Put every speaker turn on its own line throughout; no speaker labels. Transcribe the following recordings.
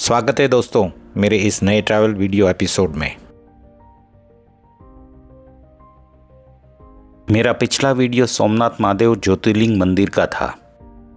स्वागत है दोस्तों मेरे इस नए ट्रैवल वीडियो एपिसोड में। मेरा पिछला वीडियो सोमनाथ महादेव ज्योतिर्लिंग मंदिर का था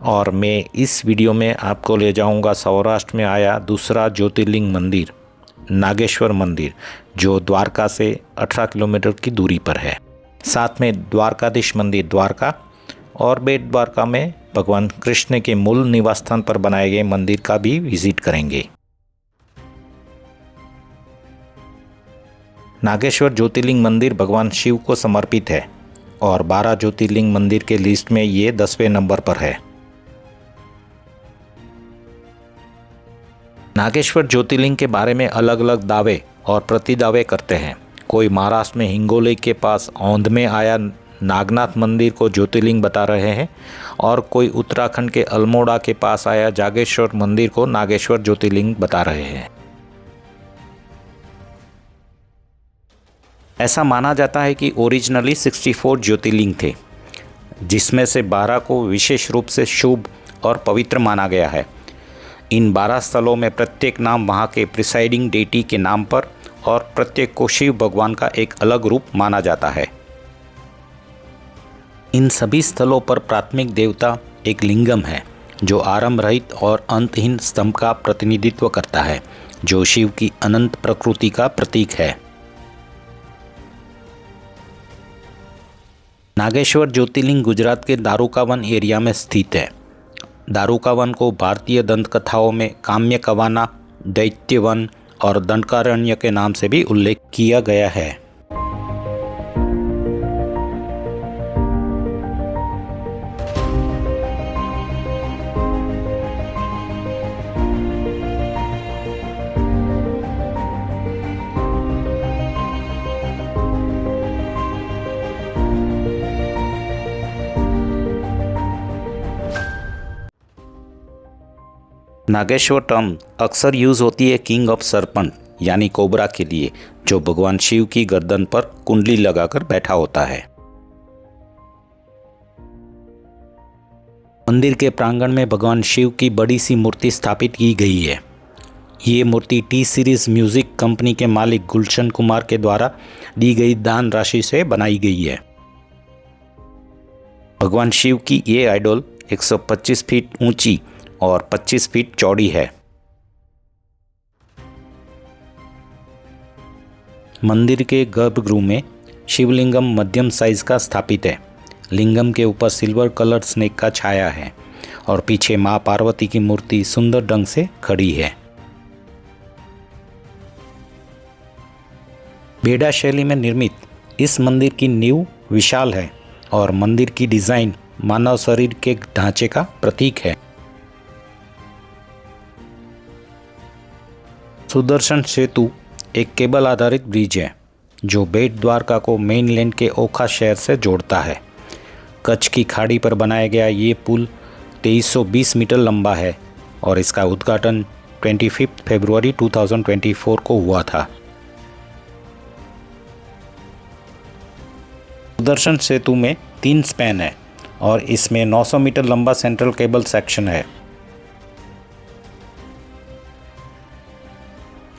और मैं इस वीडियो में आपको ले जाऊंगा सौराष्ट्र में आया दूसरा ज्योतिर्लिंग मंदिर नागेश्वर मंदिर, जो द्वारका से 18 किलोमीटर की दूरी पर है। साथ में द्वारकाधीश मंदिर द्वारका और बेट द्वारका में भगवान कृष्ण के मूल निवास स्थान पर बनाए गए मंदिर का भी विजिट करेंगे। नागेश्वर ज्योतिर्लिंग मंदिर भगवान शिव को समर्पित है और 12 ज्योतिर्लिंग मंदिर के लिस्ट में ये 10वें नंबर पर है। नागेश्वर ज्योतिर्लिंग के बारे में अलग अलग दावे और प्रतिदावे करते हैं। कोई महाराष्ट्र में हिंगोली के पास औंध में आया नागनाथ मंदिर को ज्योतिर्लिंग बता रहे हैं और कोई उत्तराखंड के अल्मोड़ा के पास आया जागेश्वर मंदिर को नागेश्वर ज्योतिर्लिंग बता रहे हैं। ऐसा माना जाता है कि ओरिजिनली 64 ज्योतिर्लिंग थे, जिसमें से 12 को विशेष रूप से शुभ और पवित्र माना गया है। इन 12 स्थलों में प्रत्येक नाम वहाँ के प्रिसाइडिंग डेटी के नाम पर और प्रत्येक को शिव भगवान का एक अलग रूप माना जाता है। इन सभी स्थलों पर प्राथमिक देवता एक लिंगम है, जो आरंभ रहित और अंतहीन स्तंभ का प्रतिनिधित्व करता है, जो शिव की अनंत प्रकृति का प्रतीक है। नागेश्वर ज्योतिर्लिंग गुजरात के दारुकावन एरिया में स्थित है। दारुकावन को भारतीय दंत कथाओं में काम्य कवाना, दैत्यवन और दंडकारण्य के नाम से भी उल्लेख किया गया है। नागेश्वर टर्म अक्सर यूज़ होती है किंग ऑफ सरपंट यानी कोबरा के लिए, जो भगवान शिव की गर्दन पर कुंडली लगाकर बैठा होता है। मंदिर के प्रांगण में भगवान शिव की बड़ी सी मूर्ति स्थापित की गई है। ये मूर्ति टी सीरीज म्यूजिक कंपनी के मालिक गुलशन कुमार के द्वारा दी गई दान राशि से बनाई गई है। भगवान शिव की ये आइडोल 125 फीट ऊंची और 25 फीट चौड़ी है। मंदिर के गर्भगृह में शिवलिंगम मध्यम साइज का स्थापित है। लिंगम के ऊपर सिल्वर कलर स्नेक का छाया है और पीछे मां पार्वती की मूर्ति सुंदर ढंग से खड़ी है। बेड़ा शैली में निर्मित इस मंदिर की नींव विशाल है और मंदिर की डिजाइन मानव शरीर के ढांचे का प्रतीक है। सुदर्शन सेतु एक केबल आधारित ब्रिज है, जो बेट द्वारका को मेनलैंड के ओखा शहर से जोड़ता है। कच्छ की खाड़ी पर बनाया गया ये पुल 2320 मीटर लंबा है और इसका उद्घाटन 25 फरवरी 2024 को हुआ था। सुदर्शन सेतु में 3 स्पैन है और इसमें 900 मीटर लंबा सेंट्रल केबल सेक्शन है।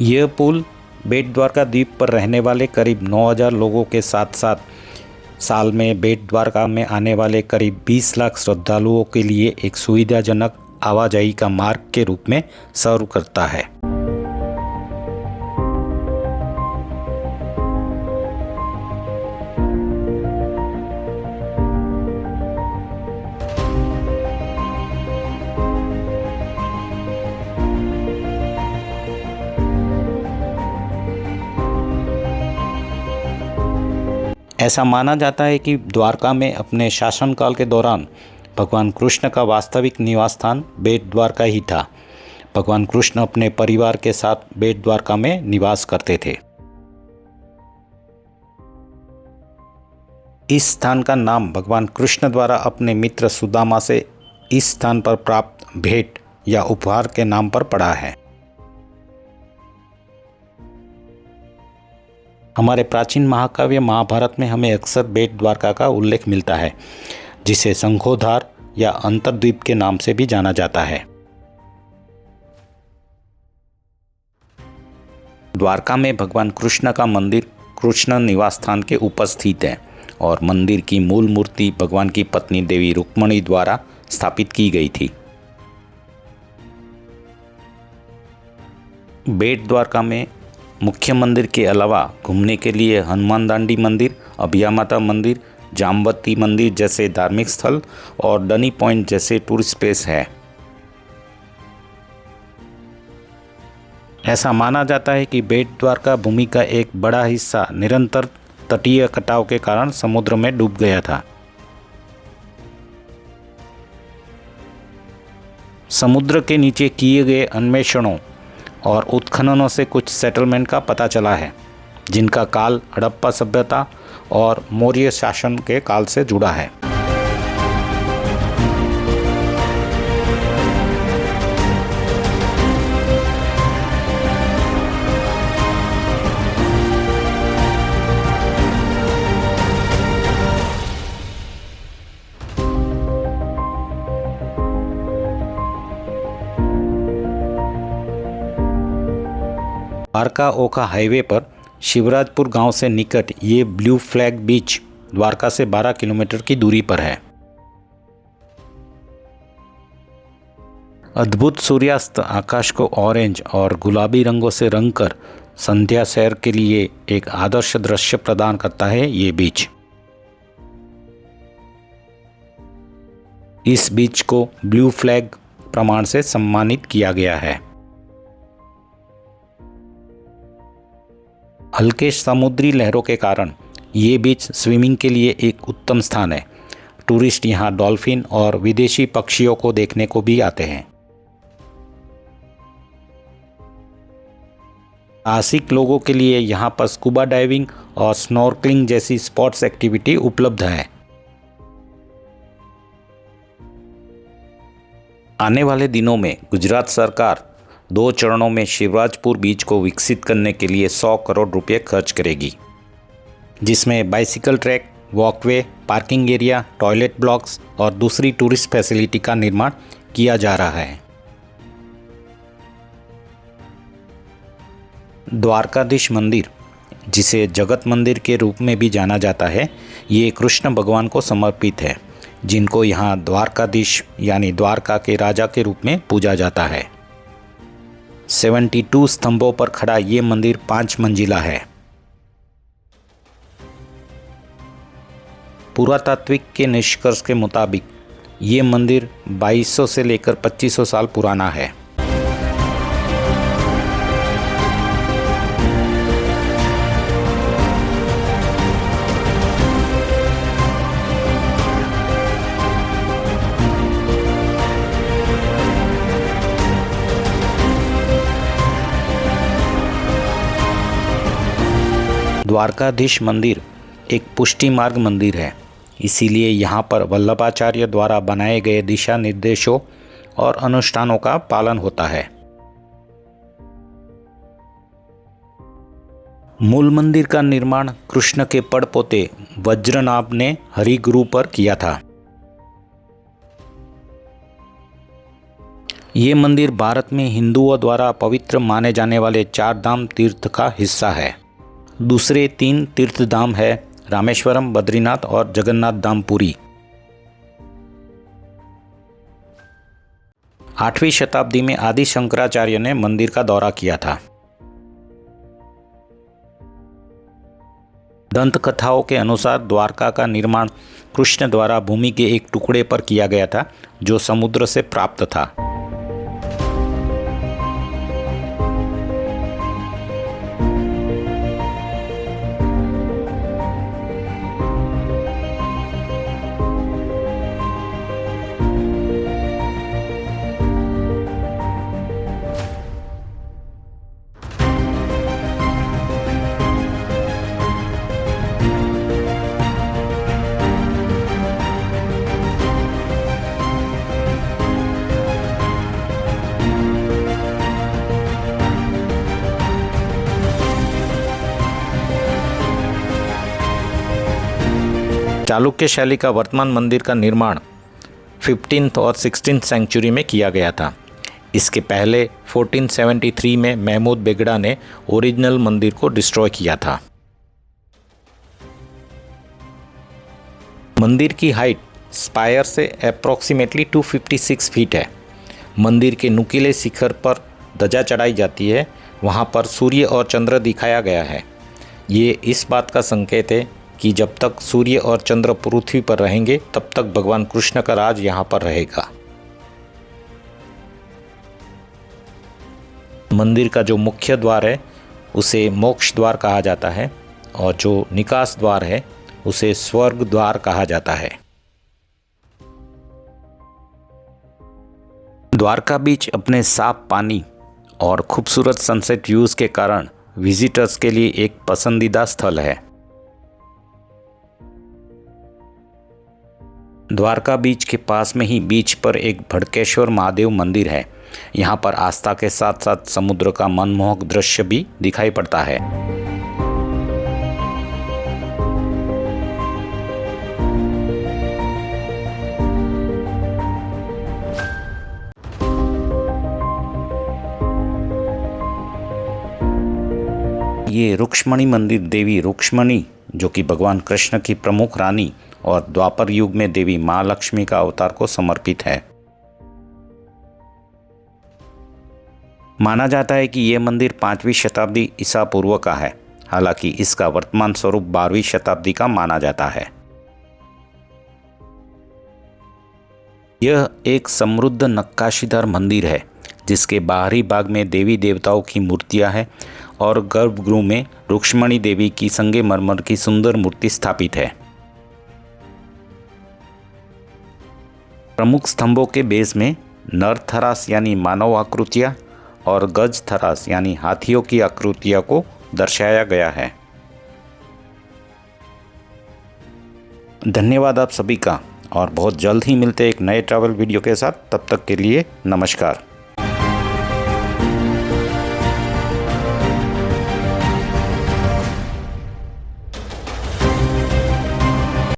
यह पुल बेट द्वारका द्वीप पर रहने वाले करीब 9000 लोगों के साथ साथ साल में बेट द्वारका में आने वाले करीब 20 लाख श्रद्धालुओं के लिए एक सुविधाजनक आवाजाही का मार्ग के रूप में सर्व करता है। ऐसा माना जाता है कि द्वारका में अपने शासनकाल के दौरान भगवान कृष्ण का वास्तविक निवास स्थान बेट द्वारका ही था। भगवान कृष्ण अपने परिवार के साथ बेट द्वारका में निवास करते थे। इस स्थान का नाम भगवान कृष्ण द्वारा अपने मित्र सुदामा से इस स्थान पर प्राप्त भेंट या उपहार के नाम पर पड़ा है। हमारे प्राचीन महाकाव्य महाभारत में हमें अक्सर बेट द्वारका का उल्लेख मिलता है, जिसे शंखोधार या अंतरद्वीप के नाम से भी जाना जाता है। द्वारका में भगवान कृष्ण का मंदिर कृष्ण निवास स्थान के ऊपर स्थित है और मंदिर की मूल मूर्ति भगवान की पत्नी देवी रुक्मणी द्वारा स्थापित की गई थी। बेट द्वारका में मुख्य मंदिर के अलावा घूमने के लिए हनुमान दांडी मंदिर, अभया माता मंदिर, जामवती मंदिर जैसे धार्मिक स्थल और डनी पॉइंट जैसे टूरिस्ट प्लेस है। ऐसा माना जाता है कि बेट द्वारका भूमि का एक बड़ा हिस्सा निरंतर तटीय कटाव के कारण समुद्र में डूब गया था। समुद्र के नीचे किए गए अन्वेषणों और उत्खननों से कुछ सेटलमेंट का पता चला है, जिनका काल हड़प्पा सभ्यता और मौर्य शासन के काल से जुड़ा है। द्वारका ओखा हाईवे पर शिवराजपुर गांव से निकट ये ब्लू फ्लैग बीच द्वारका से 12 किलोमीटर की दूरी पर है। अद्भुत सूर्यास्त आकाश को ऑरेंज और गुलाबी रंगों से रंगकर संध्या सैर के लिए एक आदर्श दृश्य प्रदान करता है ये बीच। इस बीच को ब्लू फ्लैग प्रमाण से सम्मानित किया गया है। हल्के समुद्री लहरों के कारण ये बीच स्विमिंग के लिए एक उत्तम स्थान है। टूरिस्ट यहाँ डॉल्फिन और विदेशी पक्षियों को देखने को भी आते हैं। साहसिक लोगों के लिए यहाँ पर स्कूबा डाइविंग और स्नॉर्कलिंग जैसी स्पोर्ट्स एक्टिविटी उपलब्ध है। आने वाले दिनों में गुजरात सरकार 2 चरणों में शिवराजपुर बीच को विकसित करने के लिए 100 करोड़ रुपए खर्च करेगी, जिसमें bicycle track, walkway, parking area, toilet blocks और दूसरी टूरिस्ट फैसिलिटी का निर्माण किया जा रहा है। द्वारकाधीश मंदिर, जिसे जगत मंदिर के रूप में भी जाना जाता है, ये कृष्ण भगवान को समर्पित है, जिनको यहाँ द्वारकाधीश यानी द्वारका के राजा के रूप में पूजा जाता है। 72 स्तंभों पर खड़ा ये मंदिर 5 मंजिला है। पुरातात्विक के निष्कर्ष के मुताबिक ये मंदिर 2200 से लेकर 2500 साल पुराना है। द्वारकाधीश मंदिर एक पुष्टि मार्ग मंदिर है, इसीलिए यहाँ पर वल्लभाचार्य द्वारा बनाए गए दिशा निर्देशों और अनुष्ठानों का पालन होता है। मूल मंदिर का निर्माण कृष्ण के पड़पोते वज्रनाभ ने हरिगुरु पर किया था। ये मंदिर भारत में हिंदुओं द्वारा पवित्र माने जाने वाले 4 धाम तीर्थ का हिस्सा है। दूसरे 3 तीर्थ धाम है रामेश्वरम, बद्रीनाथ और जगन्नाथ धाम पुरी। 8वीं शताब्दी में आदि शंकराचार्य ने मंदिर का दौरा किया था। दंत कथाओं के अनुसार द्वारका का निर्माण कृष्ण द्वारा भूमि के एक टुकड़े पर किया गया था, जो समुद्र से प्राप्त था। चालुक्य शैली का वर्तमान मंदिर का निर्माण 15th और 16th सेंचुरी में किया गया था। इसके पहले 1473 में महमूद बेगड़ा ने ओरिजिनल मंदिर को डिस्ट्रॉय किया था। मंदिर की हाइट स्पायर से अप्रॉक्सीमेटली 256 फीट है। मंदिर के नुकीले शिखर पर ध्वजा चढ़ाई जाती है। वहाँ पर सूर्य और चंद्र दिखाया गया है। ये इस बात का संकेत है कि जब तक सूर्य और चंद्र पृथ्वी पर रहेंगे तब तक भगवान कृष्ण का राज यहाँ पर रहेगा। मंदिर का जो मुख्य द्वार है उसे मोक्ष द्वार कहा जाता है और जो निकास द्वार है उसे स्वर्ग द्वार कहा जाता है। द्वारका बीच अपने साफ पानी और खूबसूरत सनसेट व्यूज़ के कारण विजिटर्स के लिए एक पसंदीदा स्थल है। द्वारका बीच के पास में ही बीच पर एक भड़केश्वर महादेव मंदिर है। यहाँ पर आस्था के साथ साथ समुद्र का मनमोहक दृश्य भी दिखाई पड़ता है। ये रुक्ष्मणी मंदिर देवी रुक्ष्मणी, जो कि भगवान कृष्ण की प्रमुख रानी और द्वापर युग में देवी माँ लक्ष्मी का अवतार को समर्पित है। माना जाता है कि यह मंदिर 5वीं शताब्दी ईसा पूर्व का है। हालांकि इसका वर्तमान स्वरूप 12वीं शताब्दी का माना जाता है। यह एक समृद्ध नक्काशीदार मंदिर है जिसके बाहरी भाग में देवी देवताओं की मूर्तियां हैं और गर्भगृह में रुक्ष्मणी देवी की संगमरमर की सुंदर मूर्ति स्थापित है। प्रमुख स्तंभों के बेस में नर थरास यानी मानव आकृतियां और गज थरास यानी हाथियों की आकृतियों को दर्शाया गया है। धन्यवाद आप सभी का, और बहुत जल्द ही मिलते हैं एक नए ट्रैवल वीडियो के साथ। तब तक के लिए नमस्कार।